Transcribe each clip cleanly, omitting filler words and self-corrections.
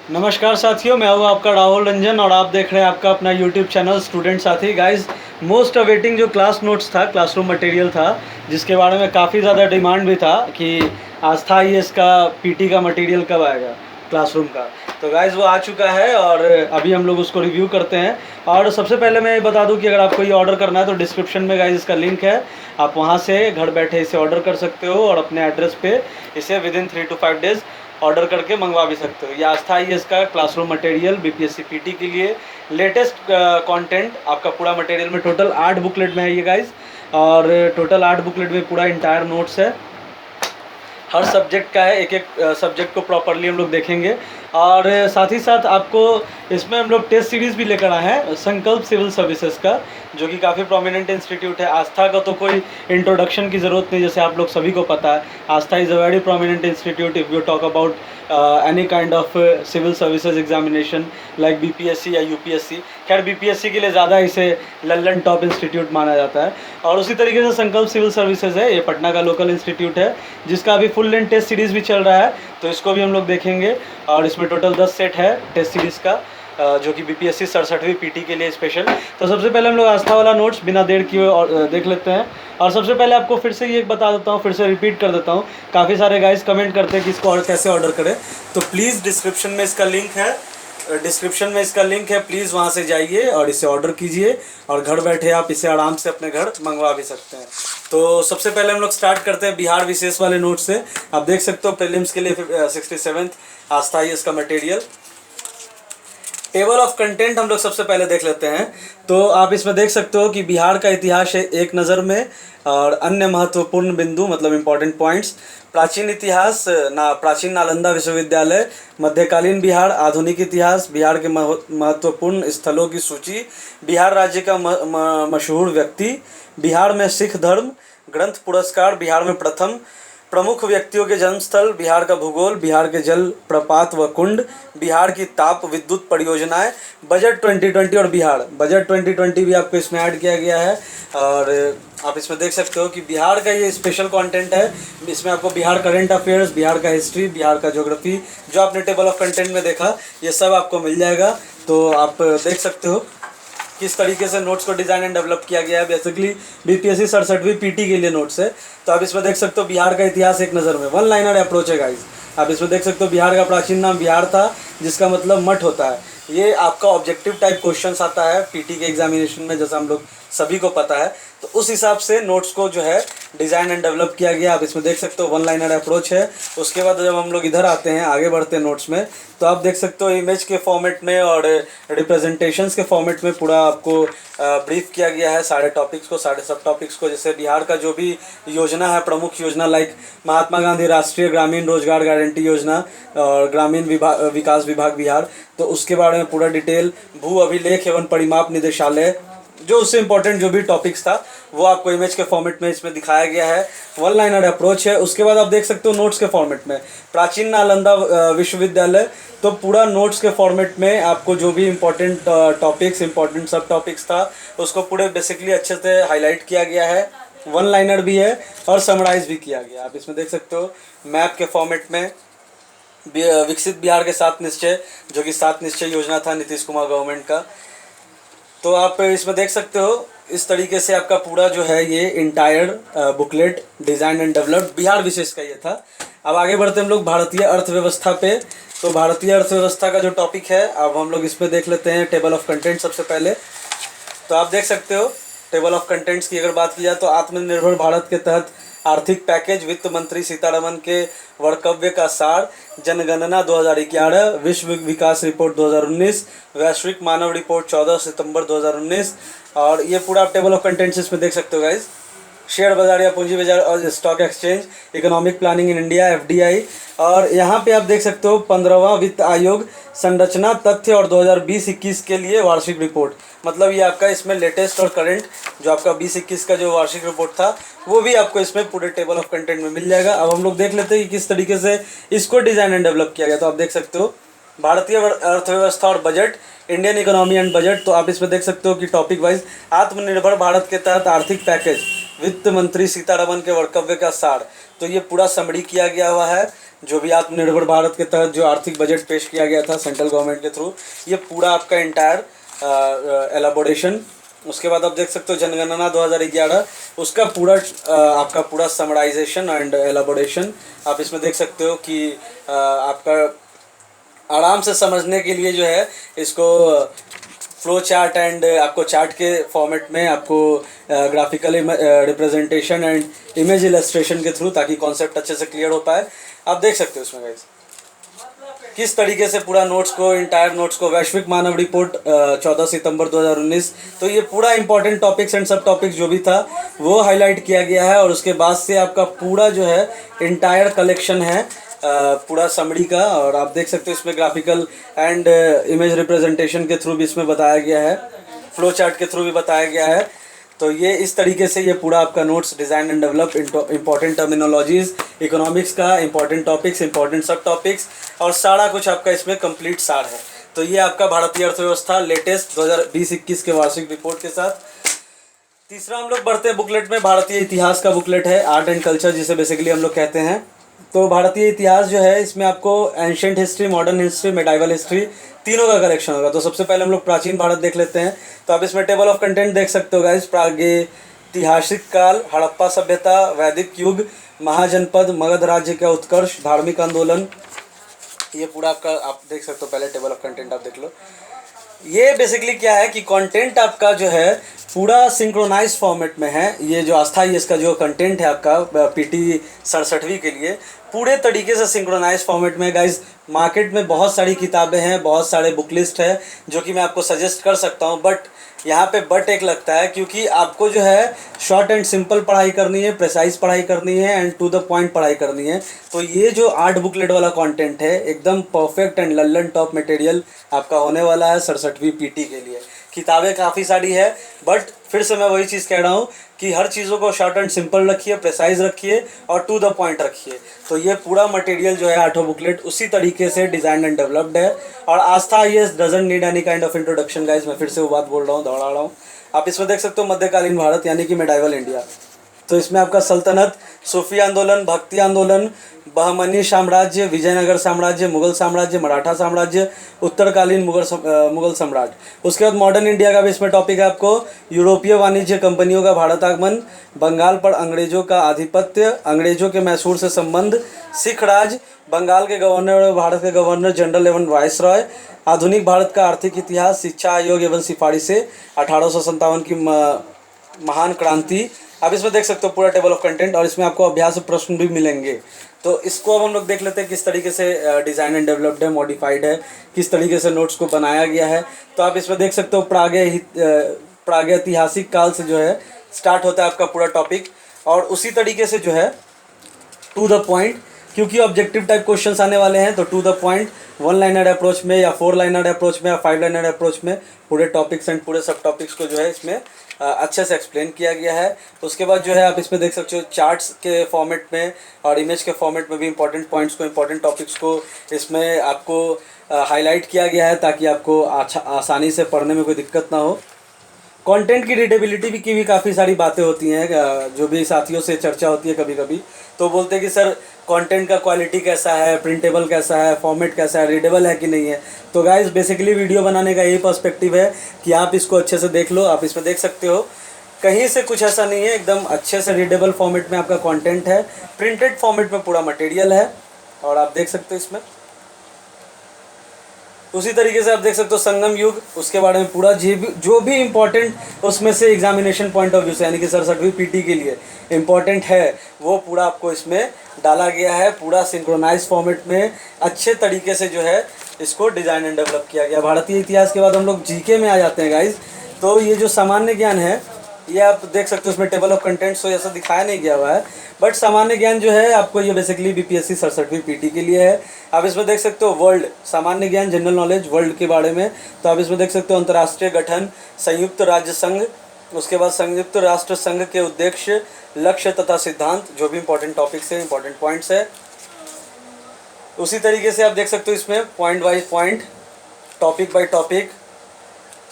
नमस्कार साथियों, मैं हूँ आपका राहुल रंजन और आप देख रहे हैं आपका अपना यूट्यूब चैनल स्टूडेंट साथी। गाइस, मोस्ट अवेटिंग जो क्लास नोट्स था, क्लासरूम मटेरियल था, जिसके बारे में काफ़ी ज़्यादा डिमांड भी था कि आस्था आईएएस का पीटी का मटेरियल कब आएगा क्लासरूम का। तो गाइस वो आ चुका है और अभी हम लोग उसको रिव्यू करते हैं। और सबसे पहले मैं ये बता दूं कि अगर आपको ये ऑर्डर करना है तो डिस्क्रिप्शन में गाइस इसका लिंक है, आप वहाँ से घर बैठे इसे ऑर्डर कर सकते हो और अपने एड्रेस पे इसे विदिन 3 to 5 डेज़ ऑर्डर करके मंगवा भी सकते हो। ये आस्था आईएएस का क्लासरूम मटेरियल बीपीएससी पीटी के लिए लेटेस्ट कंटेंट आपका पूरा मटेरियल में टोटल 8 बुकलेट में है ये गाइस। और टोटल 8 बुकलेट में पूरा इंटायर नोट्स है, हर सब्जेक्ट का है, एक एक सब्जेक्ट को प्रॉपरली हम लोग देखेंगे। और साथ ही साथ आपको इसमें हम लोग टेस्ट सीरीज़ भी लेकर आए हैं संकल्प सिविल सर्विसेज का, जो कि काफ़ी प्रोमिनेंट इंस्टीट्यूट है। आस्था का तो कोई इंट्रोडक्शन की ज़रूरत नहीं, जैसे आप लोग सभी को पता है Aastha is a very prominent institute if you talk about any kind of civil services examination like BPSC या यूपीएससी। खैर बीपीएससी के लिए ज़्यादा इसे लल्लन टॉप इंस्टीट्यूट माना जाता है। और उसी तरीके से संकल्प सिविल सर्विसेज है, ये पटना का लोकल इंस्टीट्यूट है, जिसका अभी फुल लेंथ टेस्ट सीरीज़ भी चल रहा है, तो इसको भी हम लोग देखेंगे। और इसमें टोटल 10 सेट है टेस्ट सीरीज़ का, जो कि बीपीएससी 67वीं पीटी के लिए स्पेशल। तो सबसे पहले हम लोग आस्था वाला नोट्स बिना देर किए और देख लेते हैं। और सबसे पहले आपको फिर से ये बता देता हूँ, फिर से रिपीट कर देता हूँ, काफ़ी सारे गाइस कमेंट करते हैं कि इसको और कैसे ऑर्डर करें। तो प्लीज़ डिस्क्रिप्शन में इसका लिंक है, प्लीज़ वहाँ से जाइए और इसे ऑर्डर कीजिए और घर बैठे आप इसे आराम से अपने घर मंगवा भी सकते हैं। तो सबसे पहले हम लोग स्टार्ट करते हैं बिहार विशेष वाले नोट से। आप देख सकते हो प्रीलिम्स के लिए 67th आस्था आईएएस का मटेरियल। टेबल ऑफ कंटेंट हम लोग सबसे पहले देख लेते हैं। तो आप इसमें देख सकते हो कि बिहार का इतिहास है एक नज़र में, और अन्य महत्वपूर्ण बिंदु मतलब इम्पॉर्टेंट पॉइंट्स, प्राचीन इतिहास प्राचीन नालंदा विश्वविद्यालय, मध्यकालीन बिहार, आधुनिक इतिहास, बिहार के महत्वपूर्ण स्थलों की सूची, बिहार राज्य का मशहूर व्यक्ति, बिहार में सिख धर्म, ग्रंथ पुरस्कार, बिहार में प्रथम प्रमुख व्यक्तियों के जन्मस्थल, बिहार का भूगोल, बिहार के जल प्रपात व कुंड, बिहार की ताप विद्युत परियोजनाएं, बजट 2020 और बिहार बजट 2020 भी आपको इसमें ऐड किया गया है। और आप इसमें देख सकते हो कि बिहार का ये स्पेशल कंटेंट है, इसमें आपको बिहार करंट अफेयर्स, बिहार का हिस्ट्री, बिहार का ज्योग्राफी, जो आपने टेबल ऑफ कंटेंट में देखा, ये सब आपको मिल जाएगा। तो आप देख सकते हो किस तरीके से नोट्स को डिज़ाइन एंड डेवलप किया गया है। बेसिकली बीपीएससी 67वीं पीटी के लिए नोट्स है। तो आप इसमें देख सकते हो बिहार का इतिहास एक नज़र में, वन लाइनर अप्रोच है गाइस। आप इसमें देख सकते हो बिहार का प्राचीन नाम बिहार था, जिसका मतलब मठ होता है। ये आपका ऑब्जेक्टिव टाइप क्वेश्चंस आता है पीटी के एग्जामिनेशन में, जैसा हम लोग सभी को पता है। तो उस हिसाब से नोट्स को जो है डिज़ाइन एंड डेवलप किया गया। आप इसमें देख सकते हो वन लाइनर अप्रोच है। उसके बाद जब हम लोग इधर आते हैं, आगे बढ़ते हैं नोट्स में, तो आप देख सकते हो इमेज के फॉर्मेट में और रिप्रेजेंटेशंस के फॉर्मेट में पूरा आपको ब्रीफ किया गया है सारे टॉपिक्स को, सारे सब टॉपिक्स को। जैसे बिहार का जो भी योजना है, प्रमुख योजना लाइक महात्मा गांधी राष्ट्रीय ग्रामीण रोजगार गारंटी योजना और ग्रामीण विकास विभाग बिहार, तो उसके बारे में पूरा डिटेल, भू अभिलेख एवं परिमाप निदेशालय, जो उससे इंपॉर्टेंट जो भी टॉपिक्स था वो आपको इमेज के फॉर्मेट में इसमें दिखाया गया है। वन लाइनर अप्रोच है। उसके बाद आप देख सकते हो नोट्स के फॉर्मेट में प्राचीन नालंदा विश्वविद्यालय, तो पूरा नोट्स के फॉर्मेट में आपको जो भी इंपॉर्टेंट टॉपिक्स, इंपॉर्टेंट सब टॉपिक्स था, उसको पूरे बेसिकली अच्छे से हाईलाइट किया गया है। वन लाइनर भी है और समराइज भी किया गया। आप इसमें देख सकते हो मैप के फॉर्मेट में विकसित बिहार के 7 निश्चय, जो कि 7 निश्चय योजना था नीतीश कुमार गवर्नमेंट का। तो आप इसमें देख सकते हो इस तरीके से आपका पूरा जो है ये entire booklet design and developed Bihar विशेष का ये था। अब आगे बढ़ते हम लोग भारतीय अर्थव्यवस्था पे। तो भारतीय अर्थव्यवस्था का जो टॉपिक है, अब हम लोग इसमें देख लेते हैं टेबल ऑफ कंटेंट सबसे पहले। तो आप देख सकते हो टेबल ऑफ कंटेंट्स की अगर बात की जाए तो आत्मनिर्भर भारत के तहत आर्थिक पैकेज, वित्त मंत्री सीतारमन के वक्तव्य का सार, जनगणना 2011, विश्व विकास रिपोर्ट 2019, वैश्विक मानव रिपोर्ट 14 सितंबर 2019। और ये पूरा आप टेबल ऑफ कंटेंट्स इसमें देख सकते हो गाइज। शेयर बाजार या पूंजी बाजार और stock exchange, economic planning in India FDI. और यहाँ पे आप देख सकते हो 15वां वित्त आयोग संरचना तथ्य और 2020-21 के लिए वार्षिक रिपोर्ट। मतलब ये आपका इसमें लेटेस्ट और करंट जो आपका 20-21 का जो वार्षिक रिपोर्ट था, वो भी आपको इसमें पूरे टेबल ऑफ कंटेंट में मिल जाएगा। अब हम लोग देख लेते हैं कि किस तरीके से इसको डिज़ाइन एंड डेवलप किया गया। तो आप देख सकते हो भारतीय अर्थव्यवस्था और budget, Indian economy and budget. तो आप इसमें देख सकते हो कि टॉपिक वाइज आत्मनिर्भर भारत के तहत आर्थिक पैकेज, वित्त मंत्री सीतारमन के वक्तव्य का सार, तो ये पूरा समरी किया गया हुआ है। जो भी आत्मनिर्भर भारत के तहत जो आर्थिक बजट पेश किया गया था सेंट्रल गवर्नमेंट के थ्रू, ये पूरा आपका इंटायर एलाबोरेशन। उसके बाद आप देख सकते हो जनगणना 2011, उसका पूरा आपका पूरा समराइजेशन एंड एलाबोरेशन आप इसमें देख सकते हो कि आपका आराम से समझने के लिए जो है इसको फ्लो चार्ट एंड आपको चार्ट के फॉर्मेट में आपको graphical representation and image illustration के थ्रू, ताकि कॉन्सेप्ट अच्छे से क्लियर हो पाए। आप देख सकते हो इसमें गाइस किस तरीके से पूरा नोट्स को, इंटायर नोट्स को, वैश्विक मानव रिपोर्ट 14 सितंबर 2019, तो ये पूरा इंपॉर्टेंट टॉपिक्स एंड सब टॉपिक्स जो भी था वो हाईलाइट किया गया है। और उसके बाद से आपका पूरा जो है इंटायर कलेक्शन है पूरा समरी का, और आप देख सकते हो इसमें ग्राफिकल एंड इमेज रिप्रेजेंटेशन के थ्रू भी इसमें बताया गया है, फ्लो चार्ट के थ्रू भी बताया गया है। तो ये इस तरीके से ये पूरा आपका notes design and develop important terminologies, economics का इंपॉर्टेंट टॉपिक्स, इंपॉर्टेंट सब टॉपिक्स, और सारा कुछ आपका इसमें कंप्लीट सार है। तो ये आपका भारतीय अर्थव्यवस्था लेटेस्ट 2020-21 के वार्षिक रिपोर्ट के साथ। तीसरा हम लोग बढ़ते हैं बुकलेट में, भारतीय इतिहास का बुकलेट है, आर्ट एंड कल्चर जिसे बेसिकली हम लोग कहते हैं। तो भारतीय इतिहास जो है इसमें आपको ancient history, modern history, medieval history तीनों का कलेक्शन होगा। तो सबसे पहले हम लोग प्राचीन भारत देख लेते हैं। तो आप इसमें टेबल ऑफ कंटेंट देख सकते हो गाइस, प्रागैतिहासिक काल, हड़प्पा सभ्यता, वैदिक युग, महाजनपद, मगध राज्य का उत्कर्ष, धार्मिक आंदोलन, ये पूरा आपका आप देख सकते हो। पहले टेबल ऑफ कंटेंट आप देख लो। ये बेसिकली क्या है कि कंटेंट आपका जो है पूरा सिंक्रोनाइज फॉर्मेट में है। ये जो अस्थाई इसका जो कंटेंट है आपका पीटी 67वीं के लिए पूरे तरीके से सिंक्रोनाइज फॉर्मेट में गाइज। मार्केट में बहुत सारी किताबें हैं, बहुत सारे बुक लिस्ट है जो कि मैं आपको सजेस्ट कर सकता हूँ, बट यहाँ पे बट एक लगता है, क्योंकि आपको जो है शॉर्ट एंड सिंपल पढ़ाई करनी है, प्रिसाइज पढ़ाई करनी है एंड टू द पॉइंट पढ़ाई करनी है। तो ये जो 8 बुकलेट वाला कंटेंट है एकदम perfect and Lallan top material आपका होने वाला है 67वीं पीटी के लिए। किताबें काफ़ी सारी है, बट फिर से मैं वही चीज़ कह रहा हूँ कि हर चीज़ों को शॉर्ट एंड सिंपल रखिए, प्रिसाइज रखिए और टू द पॉइंट रखिए। तो ये पूरा मटेरियल जो है 8 बुकलेट उसी तरीके से डिज़ाइन एंड डेवलप्ड है। और Aastha IAS doesn't need any kind of introduction guys, मैं फिर से वो बात बोल रहा हूँ, दोहरा रहा हूँ। आप इसमें देख सकते हो मध्यकालीन भारत यानी कि मेडाइवल इंडिया। तो इसमें आपका सल्तनत, सूफी आंदोलन, भक्ति आंदोलन, बहमनी साम्राज्य, विजयनगर साम्राज्य, मुगल साम्राज्य, मराठा साम्राज्य, उत्तरकालीन मुगल सम्राट। उसके बाद मॉडर्न इंडिया का भी इसमें टॉपिक है आपको, यूरोपीय वाणिज्य कंपनियों का भारत आगमन, बंगाल पर अंग्रेजों का आधिपत्य, अंग्रेजों के मैसूर से संबंध, सिख राज, बंगाल के गवर्नर और भारत के गवर्नर जनरल एवं वायसरॉय, आधुनिक भारत का आर्थिक इतिहास, शिक्षा आयोग एवं सिफारिशें, 1857 की महान क्रांति। आप इसमें देख सकते हो पूरा टेबल ऑफ कंटेंट, और इसमें आपको अभ्यास प्रश्न भी मिलेंगे। तो इसको अब हम लोग देख लेते हैं किस तरीके से डिज़ाइन एंड डेवलप्ड है, मॉडिफाइड है, किस तरीके से नोट्स को बनाया गया है। तो आप इसमें देख सकते हो प्रागैतिहासिक काल से जो है स्टार्ट होता है आपका पूरा टॉपिक, और उसी तरीके से जो है टू द पॉइंट, क्योंकि ऑब्जेक्टिव टाइप क्वेश्चंस आने वाले हैं। तो to the point 1 liner approach में या 4 लाइनर अप्रोच में या 5 लाइनर अप्रोच में पूरे टॉपिक्स एंड पूरे सब टॉपिक्स को जो है इसमें अच्छे से एक्सप्लेन किया गया है। उसके बाद जो है आप इसमें देख सकते हो चार्ट्स के फॉर्मेट में और इमेज के फॉर्मेट में भी इंपॉर्टेंट पॉइंट्स को, इंपॉर्टेंट टॉपिक्स को इसमें आपको हाईलाइट किया गया है, ताकि आपको आसानी से पढ़ने में कोई दिक्कत ना हो। कंटेंट की रीडेबिलिटी की भी काफ़ी सारी बातें होती हैं, जो भी साथियों से चर्चा होती है कभी कभी, तो बोलते हैं कि सर कंटेंट का क्वालिटी कैसा है, प्रिंटेबल कैसा है, फॉर्मेट कैसा है, रीडेबल है कि नहीं है। तो गाइस बेसिकली वीडियो बनाने का यही पर्सपेक्टिव है कि आप इसको अच्छे से देख लो। आप इसमें देख सकते हो कहीं से कुछ ऐसा नहीं है, एकदम अच्छे से रीडेबल फॉर्मेट में आपका कंटेंट है, प्रिंटेड फॉर्मेट में पूरा मटेरियल है, और आप देख सकते हो इसमें उसी तरीके से आप देख सकते हो संगम युग, उसके बारे में पूरा जो भी इम्पोर्टेंट उसमें से एग्जामिनेशन पॉइंट ऑफ व्यू से यानी कि 67वीं पीटी के लिए इम्पोर्टेंट है वो पूरा आपको इसमें डाला गया है। पूरा सिंक्रोनाइज फॉर्मेट में अच्छे तरीके से जो है इसको डिज़ाइन एंड डेवलप किया गया। भारतीय इतिहास के बाद हम लोग जीके में आ जाते हैं गाइज। तो ये जो सामान्य ज्ञान है ये आप देख सकते हो, इसमें टेबल ऑफ कंटेंट्स तो ऐसा दिखाया नहीं गया हुआ है, बट सामान्य ज्ञान जो है आपको ये बेसिकली बीपीएससी 67वीं पीटी के लिए है। आप इसमें देख सकते हो वर्ल्ड, सामान्य ज्ञान जनरल नॉलेज वर्ल्ड के बारे में। तो आप इसमें देख सकते हो अंतर्राष्ट्रीय गठन, संयुक्त राज्य संघ, उसके बाद संयुक्त राष्ट्र संघ के उद्देश्य, लक्ष्य तथा सिद्धांत, जो भी इंपॉर्टेंट टॉपिक्स है, इंपॉर्टेंट पॉइंट्स है। उसी तरीके से आप देख सकते हो इसमें point by point, topic by topic.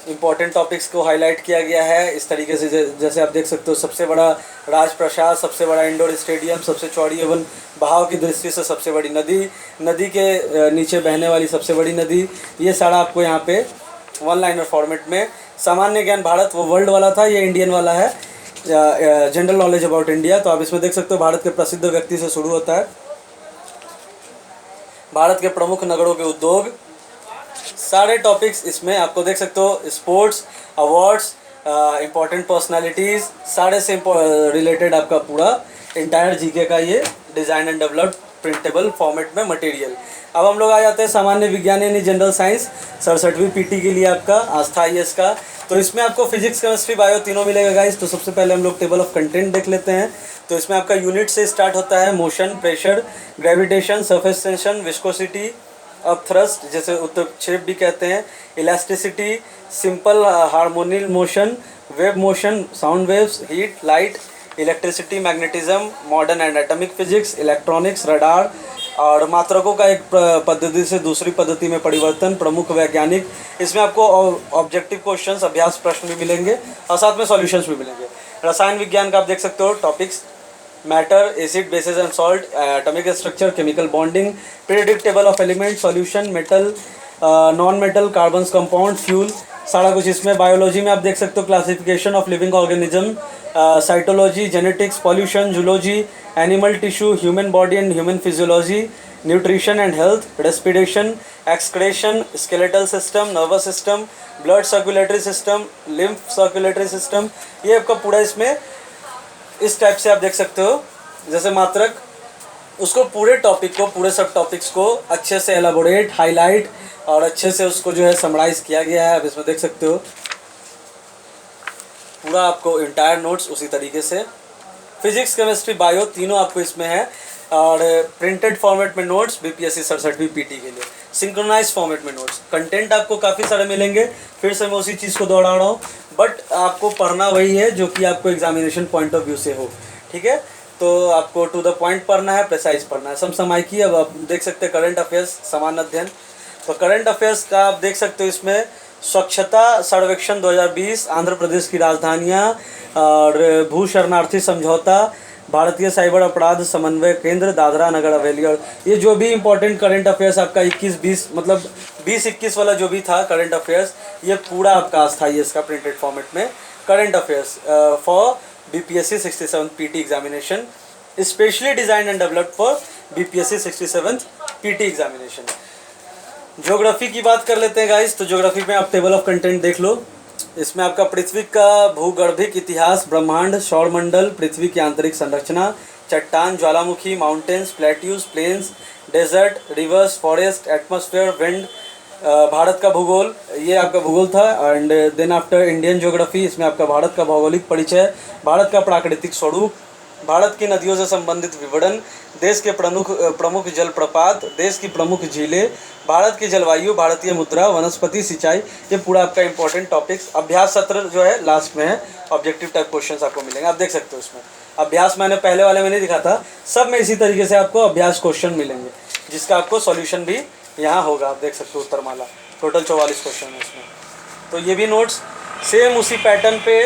Important topics को हाईलाइट किया गया है इस तरीके से। जैसे आप देख सकते हो, सबसे बड़ा राजप्रासाद, सबसे बड़ा इंडोर स्टेडियम, सबसे चौड़ी एवं बहाव की दृष्टि से सबसे बड़ी नदी, नदी के नीचे बहने वाली सबसे बड़ी नदी, ये सारा आपको यहाँ पे वन लाइनर फॉर्मेट में। सामान्य ज्ञान भारत वो वर्ल्ड वाला था, ये इंडियन वाला है, जनरल नॉलेज अबाउट इंडिया। तो आप इसमें देख सकते हो भारत के प्रसिद्ध व्यक्ति से शुरू होता है, भारत के प्रमुख नगरों के उद्योग, सारे टॉपिक्स इसमें आपको देख सकते हो। स्पोर्ट्स, अवार्ड्स, इम्पोर्टेंट पर्सनालिटीज़, सारे से रिलेटेड आपका पूरा इंटायर जीके का ये design and developed printable format में मटेरियल। अब हम लोग आ जाते हैं सामान्य विज्ञान यानी जनरल साइंस, 67वीं पीटी के लिए आपका आस्था IAS का। तो इसमें आपको फिजिक्स, केमिस्ट्री, बायो तीनों मिलेगा गाइस। तो सबसे पहले हम लोग टेबल ऑफ कंटेंट देख लेते हैं। तो इसमें आपका यूनिट से स्टार्ट होता है, motion, pressure, gravitation, surface tension, viscosity, अब थ्रस्ट जैसे उत्क्षेप भी कहते हैं, elasticity, simple harmonic motion, wave motion, sound waves, heat, light, electricity, magnetism, modern and atomic physics, electronics, radar, और मात्रकों का एक पद्धति से दूसरी पद्धति में परिवर्तन, प्रमुख वैज्ञानिक। इसमें आपको ऑब्जेक्टिव क्वेश्चंस, अभ्यास प्रश्न भी मिलेंगे और साथ में सॉल्यूशंस भी मिलेंगे। रसायन विज्ञान का आप देख सकते हो topics, matter, acid, basis and salt, atomic structure, chemical bonding, periodic table of element, solution, metal, non metal, carbons compound, fuel, सारा कुछ इसमें। बायोलॉजी में आप देख सकते हो classification of living organism, cytology, genetics, pollution, zoology, animal tissue, human body and human physiology, nutrition and health, respiration, excretion, skeletal system, nervous system, blood circulatory system, lymph circulatory system, ये आपका पूरा इसमें इस टाइप से आप देख सकते हो। जैसे मात्रक, उसको पूरे टॉपिक को, पूरे सब टॉपिक्स को अच्छे से एलाबोरेट, हाईलाइट और अच्छे से उसको जो है समराइज किया गया है। आप इसमें देख सकते हो पूरा आपको इंटायर नोट्स उसी तरीके से। फिजिक्स, केमिस्ट्री, बायो तीनों आपको इसमें है, और प्रिंटेड फॉर्मेट में नोट्स बीपीएससी 67वीं पीटी के लिए, सिंक्रोनाइज फॉर्मेट में नोट्स। कंटेंट आपको काफ़ी सारे मिलेंगे, फिर से मैं उसी चीज़ को दोहरा रहा हूँ, बट आपको पढ़ना वही है जो कि आपको एग्जामिनेशन पॉइंट ऑफ व्यू से हो, ठीक है। तो आपको टू द पॉइंट पढ़ना है, प्रिसाइज पढ़ना है, समसामयिकी। अब आप देख सकते हैं करंट अफेयर्स, सामान्य अध्ययन। तो करंट अफेयर्स का आप देख सकते हो इसमें स्वच्छता सर्वेक्षण 2020, आंध्र प्रदेश की राजधानियाँ, और भू शरणार्थी समझौता, भारतीय साइबर अपराध समन्वय केंद्र, दादरा नगर हवेली। और ये जो भी इंपॉर्टेंट करंट अफेयर्स आपका 21-20 मतलब 20-21 वाला जो भी था करंट अफेयर्स, ये पूरा आपका आस्था IAS का प्रिंटेड फॉर्मेट में current affairs for BPSC 67 PT examination, specially design and developed for BPSC 67 PT examination. Geography की बात कर लेते हैं गाइस। तो ज्योग्राफी में आप टेबल ऑफ कंटेंट देख लो। इसमें आपका पृथ्वी का भूगर्भिक इतिहास, ब्रह्मांड, सौरमंडल, पृथ्वी की आंतरिक संरचना, चट्टान, ज्वालामुखी, mountains, plateaus, plains, desert, rivers, forest, atmosphere, wind, Bharat का भूगोल, ये आपका भूगोल था। And then after Indian geography, इसमें आपका भारत का भौगोलिक परिचय, भारत का प्राकृतिक स्वरूप, भारत की नदियों से संबंधित विवरण, देश के प्रमुख जलप्रपात, देश की प्रमुख झीलें, भारत की जलवायु, भारतीय मुद्रा, वनस्पति, सिंचाई, ये पूरा आपका इंपॉर्टेंट टॉपिक्स। अभ्यास सत्र जो है लास्ट में है, ऑब्जेक्टिव टाइप क्वेश्चंस आपको मिलेंगे, आप देख सकते हो इसमें। अभ्यास मैंने पहले वाले में नहीं दिखा था, सब में इसी तरीके से आपको अभ्यास क्वेश्चन मिलेंगे, जिसका आपको सॉल्यूशन भी यहाँ होगा, आप देख सकते हो उत्तरमाला, टोटल 44 क्वेश्चन है इसमें। तो ये भी नोट्स सेम उसी पैटर्न पे,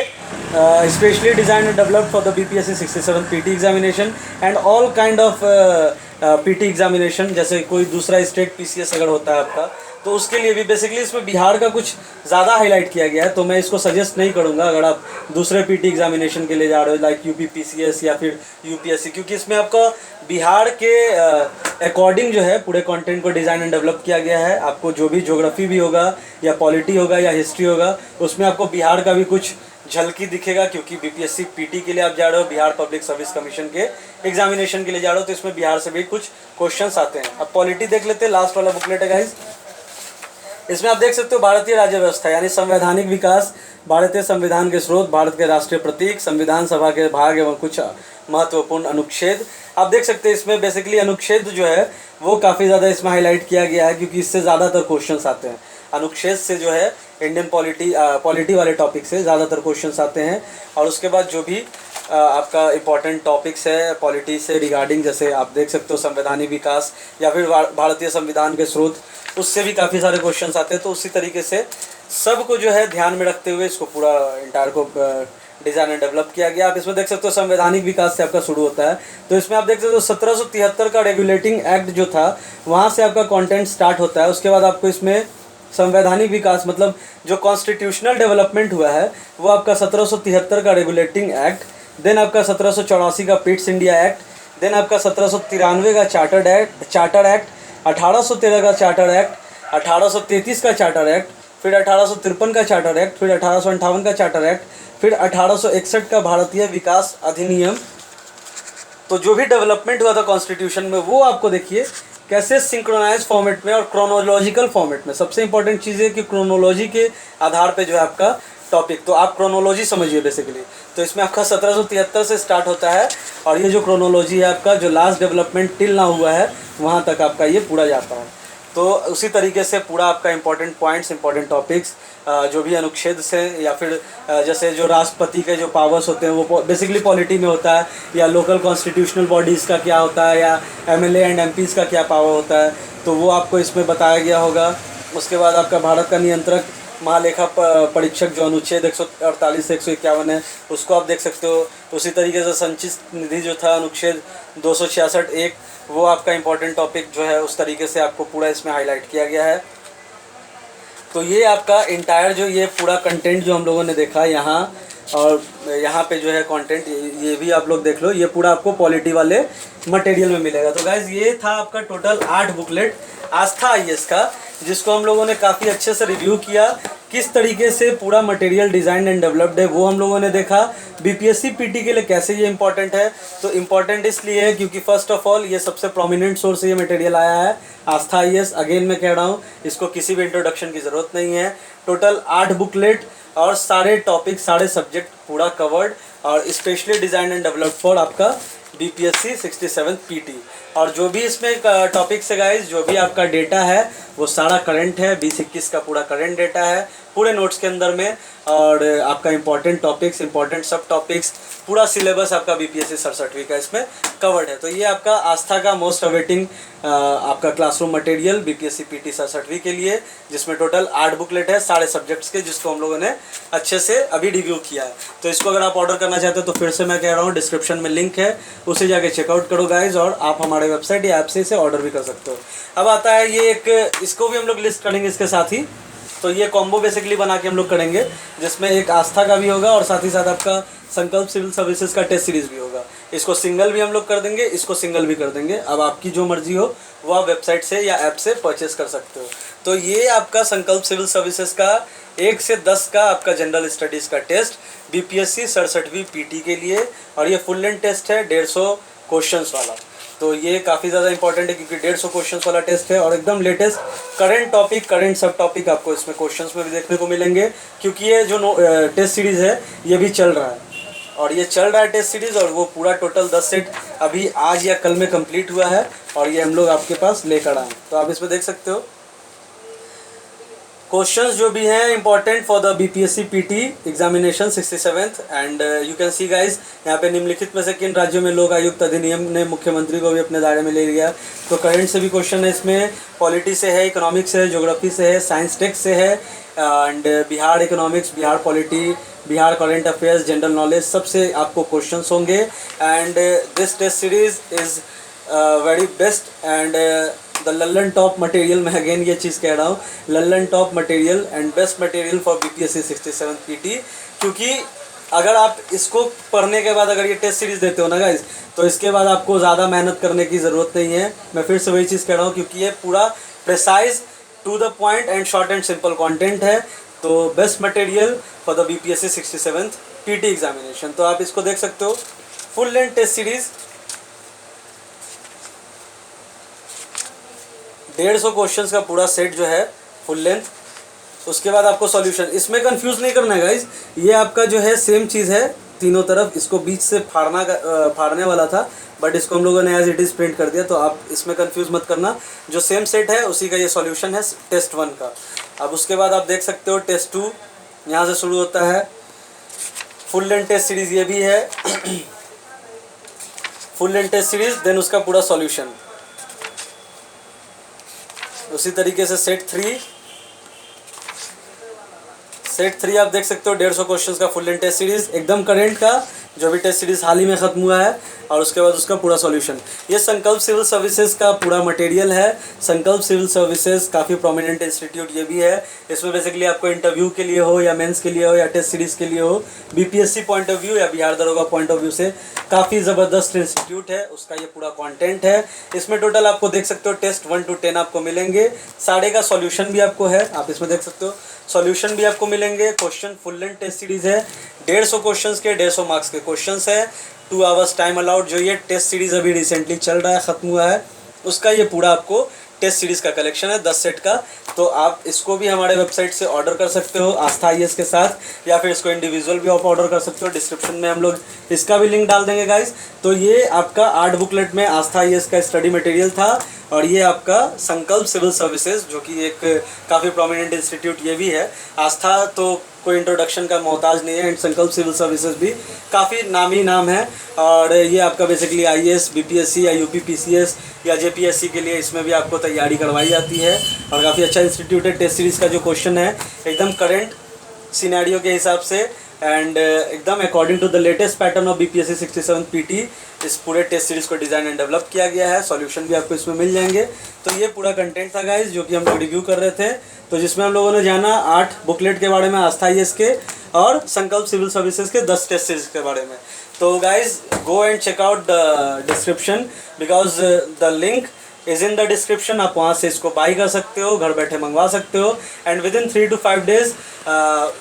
specially design and developed for the BPSC 67 PT examination and all kind of PT examination. जैसे कोई दूसरा स्टेट PCS अगर होता है आपका, तो उसके लिए भी बेसिकली इसमें बिहार का कुछ ज़्यादा हाईलाइट किया गया है, तो मैं इसको सजेस्ट नहीं करूँगा अगर आप दूसरे PT एग्जामिनेशन के लिए जा रहे हो, लाइक UP PCS या फिर UPSC, क्योंकि इसमें आपका बिहार के अकॉर्डिंग जो है पूरे कंटेंट को डिज़ाइन एंड डेवलप किया गया है। आपको जो भी ज्योग्राफी भी होगा या पॉलिटी होगा या हिस्ट्री होगा, उसमें आपको बिहार का भी कुछ झलकी दिखेगा, क्योंकि BPSC PT के लिए आप जा रहे हो, बिहार पब्लिक सर्विस कमीशन के एग्जामिनेशन के लिए जा रहे हो, तो इसमें बिहार से भी कुछ क्वेश्चंस आते हैं। अब पॉलिटी देख लेते हैं, लास्ट वाला बुकलेट है गाइस। इसमें आप देख सकते हो भारतीय राज्य व्यवस्था यानी संवैधानिक विकास, भारतीय संविधान के स्रोत, भारत के राष्ट्रीय प्रतीक, संविधान सभा के भाग एवं कुछ महत्वपूर्ण अनुच्छेद। आप देख सकते हैं इसमें बेसिकली अनुच्छेद जो है वो काफ़ी ज़्यादा इसमें हाईलाइट किया गया है, क्योंकि इससे ज़्यादातर क्वेश्चंस आते हैं। अनुच्छेद से जो है इंडियन पॉलिटी वाले टॉपिक से ज़्यादातर क्वेश्चंस आते हैं। और उसके बाद जो भी आपका इम्पॉर्टेंट टॉपिक्स है पॉलिटी से रिगार्डिंग, जैसे आप देख सकते हो संवैधानिक विकास या फिर भारतीय संविधान के स्रोत, उससे भी काफ़ी सारे क्वेश्चंस आते हैं। तो उसी तरीके से सबको जो है ध्यान में रखते हुए इसको पूरा इंटायर को डिज़ाइन एंड डेवलप किया गया। आप इसमें देख सकते हो संवैधानिक विकास से आपका शुरू होता है। तो इसमें आप देख सकते हो 1773 का रेगुलेटिंग एक्ट जो था वहाँ से आपका कंटेंट स्टार्ट होता है। उसके बाद आपको इसमें संवैधानिक विकास मतलब जो कॉन्स्टिट्यूशनल डेवलपमेंट हुआ है वो आपका 1773 का रेगुलेटिंग एक्ट, देन आपका 1784 का पिट्स इंडिया एक्ट, देन आपका 1793 का चार्टर एक्ट, 1813 का चार्टर एक्ट, 1833 का चार्टर एक्ट, फिर 1853 का चार्टर एक्ट, फिर 1858 का चार्टर एक्ट, फिर 1861 का भारतीय विकास अधिनियम। तो जो भी डेवलपमेंट हुआ था कॉन्स्टिट्यूशन में वो आपको देखिए कैसे सिंक्रोनाइज फॉर्मेट में और क्रोनोलॉजिकल फॉर्मेट में। सबसे इंपॉर्टेंट चीज़ है कि क्रोनोलॉजी के आधार पे जो है आपका टॉपिक, तो आप क्रोनोलॉजी समझिए बेसिकली। तो इसमें आपका 1773 से स्टार्ट होता है और ये जो क्रोनोलॉजी है आपका जो लास्ट डेवलपमेंट टिल ना हुआ है वहाँ तक आपका ये पूरा जाता है। तो उसी तरीके से पूरा आपका इंपॉर्टेंट पॉइंट्स, इंपॉर्टेंट टॉपिक्स जो भी अनुच्छेद से या फिर जैसे जो राष्ट्रपति के जो पावर्स होते हैं वो बेसिकली पॉलिटी में होता है, या लोकल कॉन्स्टिट्यूशनल बॉडीज़ का क्या होता है, या एमएलए एंड एमपीज़ का क्या पावर होता है, तो वो आपको इसमें बताया गया होगा। उसके बाद आपका भारत का नियंत्रक महालेखा परीक्षक जो अनुच्छेद 148 से 151 है उसको आप देख सकते हो। उसी तरीके से संचित निधि जो था अनुच्छेद 266(1) वो आपका इम्पोर्टेंट टॉपिक जो है उस तरीके से आपको पूरा इसमें हाईलाइट किया गया है। तो ये आपका इंटायर जो ये पूरा कंटेंट जो हम लोगों ने देखा यहाँ और यहाँ पे जो है कंटेंट ये भी आप लोग देख लो, ये पूरा आपको पॉलिटी वाले मटेरियल में मिलेगा। तो गाइज ये था आपका टोटल 8 बुकलेट आस्था आईएएस का, जिसको हम लोगों ने काफ़ी अच्छे से रिव्यू किया। किस तरीके से पूरा मटेरियल डिज़ाइन एंड डेवलप्ड है वो हम लोगों ने देखा। बीपीएससी पीटी के लिए कैसे ये इंपॉर्टेंट है, तो इम्पॉर्टेंट इसलिए है क्योंकि फर्स्ट ऑफ ऑल ये सबसे प्रोमिनेंट सोर्स से ये मटेरियल आया है आस्था आईएएस। अगेन मैं कह रहा हूँ इसको किसी भी इंट्रोडक्शन की ज़रूरत नहीं है। टोटल 8 बुकलेट और सारे टॉपिक सारे सब्जेक्ट पूरा कवर्ड और specially design and developed for आपका बीपीएससी 67 पीटी। और जो भी इसमें टॉपिक्स है गाइज, जो भी आपका डेटा है वो सारा करंट है, 2021 का पूरा करंट डेटा है पूरे नोट्स के अंदर में। और आपका इंपॉर्टेंट टॉपिक्स, इंपॉर्टेंट सब टॉपिक्स, पूरा सिलेबस आपका बीपीएससी 67 का इसमें कवर्ड है। तो ये आपका आस्था का मोस्ट अवेटिंग आपका क्लासरूम मटेरियल बीपीएससी पीटी 67 के लिए, जिसमें टोटल 8 बुकलेट है सारे सब्जेक्ट्स के, जिसको हम लोगों ने अच्छे से अभी रिव्यू किया है। तो इसको अगर आप ऑर्डर करना चाहते हो तो फिर से मैं कह रहा हूँ डिस्क्रिप्शन में लिंक है, उसे जाके चेकआउट करो गाइज, और आप हमारे वेबसाइट या ऐप से इसे ऑर्डर भी कर सकते हो। अब आता है ये एक, इसको भी हम लोग लिस्ट करेंगे इसके साथ ही। तो ये कॉम्बो बेसिकली बना के हम लोग करेंगे, जिसमें एक आस्था का भी होगा और साथ ही साथ आपका संकल्प सिविल सर्विसेज का टेस्ट सीरीज भी होगा। इसको सिंगल भी हम लोग कर देंगे, इसको सिंगल भी कर देंगे। अब आपकी जो मर्जी हो वो आप वेबसाइट से या ऐप से परचेस कर सकते हो। तो ये आपका संकल्प सिविल सर्विसेज का 1 से 10 का आपका जनरल स्टडीज़ का टेस्ट बीपीएससी 67 पीटी के लिए, और ये फुल लेंथ टेस्ट है 150 क्वेश्चंस वाला। तो ये काफ़ी ज़्यादा इंपॉर्टेंट है क्योंकि 150 क्वेश्चंस वाला टेस्ट है और एकदम लेटेस्ट करंट टॉपिक, करंट सब टॉपिक आपको इसमें क्वेश्चंस में भी देखने को मिलेंगे, क्योंकि ये जो टेस्ट सीरीज़ है ये भी चल रहा है और ये चल रहा है टेस्ट सीरीज़, और वो पूरा टोटल 10 सेट अभी आज या कल में कंप्लीट हुआ है और ये हम लोग आपके पास लेकर आए। तो आप इसमें देख सकते हो क्वेश्चंस जो भी हैं important for the BPSC PT examination 67th। And you can see guys यहाँ पे निम्नलिखित में से किन राज्यों में लोक आयुक्त अधिनियम ने मुख्यमंत्री को भी अपने दायरे में ले लिया। तो करंट से भी क्वेश्चन है इसमें, पॉलिटी से है, इकोनॉमिक्स से है, ज्योग्राफी से है, साइंस टेक्स से है, and Bihar economics, Bihar polity, Bihar current affairs, general knowledge, सबसे आपको क्वेश्चंस होंगे। And this test series is very best and the Lallantop material. मैं अगेन ये चीज़ कह रहा हूँ, Lallantop material and best material for BPSC 67 PT. क्योंकि अगर आप इसको पढ़ने के बाद अगर ये टेस्ट सीरीज़ देते हो ना गाइज, तो इसके बाद आपको ज़्यादा मेहनत करने की ज़रूरत नहीं है। मैं फिर से वही चीज़ कह रहा हूँ क्योंकि ये पूरा precise, to the point and short and simple content है। तो best material for the BPSC 67 PT examination. तो आप इसको देख सकते हो, full length test series 150 questions का पूरा सेट जो है फुल लेंथ। उसके बाद आपको सॉल्यूशन, इसमें कंफ्यूज नहीं करना है गाइज, ये आपका जो है सेम चीज़ है तीनों तरफ। इसको बीच से फाड़ने वाला था बट इसको हम लोगों ने एज इट इज़ प्रिंट कर दिया, तो आप इसमें कंफ्यूज मत करना। जो सेम सेट है उसी का ये सॉल्यूशन है टेस्ट 1 का। अब उसके बाद आप देख सकते हो टेस्ट 2 यहाँ से शुरू होता है। फुल लेंथ टेस्ट सीरीज़ ये भी है full length test series, then उसका पूरा सॉल्यूशन। उसी तरीके से सेट 3, सेट 3 आप देख सकते हो 150 क्वेश्चंस का फुल लेंथ टेस्ट सीरीज, एकदम करेंट का जो भी टेस्ट सीरीज हाल ही में खत्म हुआ है, और उसके बाद उसका पूरा सॉल्यूशन। ये संकल्प सिविल सर्विसेज का पूरा मटेरियल है। संकल्प सिविल सर्विसेज काफ़ी प्रोमिनेंट इंस्टीट्यूट ये भी है। इसमें बेसिकली आपको इंटरव्यू के लिए हो या मेंस के लिए हो या टेस्ट सीरीज के लिए हो, बीपीएससी पॉइंट ऑफ व्यू या बिहार दरोगा पॉइंट ऑफ व्यू से काफ़ी ज़बरदस्त इंस्टीट्यूट है, उसका ये पूरा कंटेंट है। इसमें टोटल आपको देख सकते हो टेस्ट 1 to 10 आपको मिलेंगे, साढ़े का सॉल्यूशन भी आपको है, आप इसमें देख सकते हो सॉल्यूशन भी आपको मिलेंगे। Question full length test series है, 150 क्वेश्चंस के 150 मार्क्स के क्वेश्चंस है, 2 आवर्स टाइम अलाउड। जो ये टेस्ट सीरीज अभी रिसेंटली चल रहा है, ख़त्म हुआ है, उसका ये पूरा आपको टेस्ट सीरीज़ का कलेक्शन है 10 सेट का। तो आप इसको भी हमारे वेबसाइट से ऑर्डर कर सकते हो आस्था IAS के साथ, या फिर इसको इंडिविजुअल भी आप ऑर्डर कर सकते हो। डिस्क्रिप्शन में हम लोग इसका भी लिंक डाल देंगे गाइस। तो ये आपका 8 बुकलेट में आस्था IAS का स्टडी मटेरियल था, और ये आपका संकल्प सिविल सर्विसेज जो कि एक काफ़ी प्रोमिनेंट इंस्टीट्यूट ये भी है। आस्था तो कोई इंट्रोडक्शन का मोहताज नहीं है, एंड संकल्प सिविल सर्विसेज भी काफ़ी नामी नाम है। और ये आपका बेसिकली IAS, BPSC या UP PCS या JPSC के लिए इसमें भी आपको तैयारी करवाई जाती है, और काफ़ी अच्छा इंस्टीट्यूट है। टेस्ट सीरीज़ का जो क्वेश्चन है एकदम करेंट सिनेरियो के हिसाब से एंड एकदम according to the latest pattern of BPSC 67 PT इस पूरे टेस्ट सीरीज़ को डिज़ाइन एंड डेवलप किया गया है। सॉल्यूशन भी आपको इसमें मिल जाएंगे। तो ये पूरा कंटेंट था गाइस जो कि हम लोग रिव्यू कर रहे थे, तो जिसमें हम लोगों ने जाना 8 बुकलेट के बारे में आस्था IAS के, और संकल्प सिविल सर्विसेज के 10 टेस्ट सीरीज के बारे में। तो guys go and check out the description, because the link is in the description. आप वहाँ से इसको बाई कर सकते हो, घर बैठे मंगवा सकते हो, and with in 3 to 5 days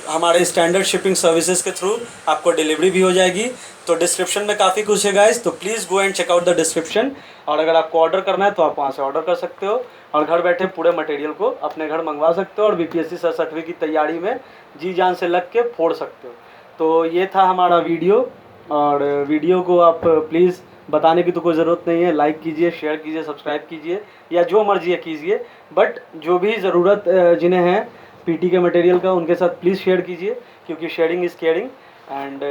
हमारे स्टैंडर्ड शिपिंग सर्विसेज के थ्रू आपको डिलीवरी भी हो जाएगी। तो डिस्क्रिप्शन में काफ़ी कुछ है गाइज, तो please go and check out the description. और अगर आपको ऑर्डर करना है तो आप वहाँ से ऑर्डर कर सकते हो, और घर बैठे पूरे मटेरियल को अपने घर मंगवा सकते हो, और BPSC सर 7वीं की तैयारी में जी जान से लग के फोड़ सकते हो। तो ये था हमारा वीडियो, और वीडियो को आप प्लीज़ बताने की तो कोई ज़रूरत नहीं है, लाइक कीजिए, शेयर कीजिए, सब्सक्राइब कीजिए, या जो मर्जी है कीजिए, बट जो भी ज़रूरत जिन्हें है PT के मटेरियल का उनके साथ प्लीज़ शेयर कीजिए, क्योंकि sharing is caring. And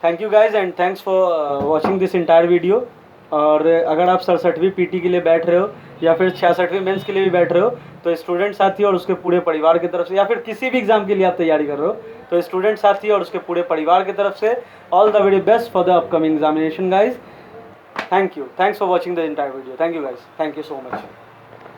thank you guys, and thanks for watching this entire video. और अगर आप 67वीं PT के लिए बैठ रहे हो, या फिर 66वीं मेंस के लिए भी बैठ रहे हो, तो स्टूडेंट साथी और उसके पूरे परिवार की तरफ से, या फिर किसी भी एग्ज़ाम के लिए आप तैयारी कर रहे हो, तो स्टूडेंट साथी और उसके पूरे परिवार की तरफ से all the very best for the upcoming examination guys. Thank you. Thanks for watching the entire video. Thank you guys. Thank you so much.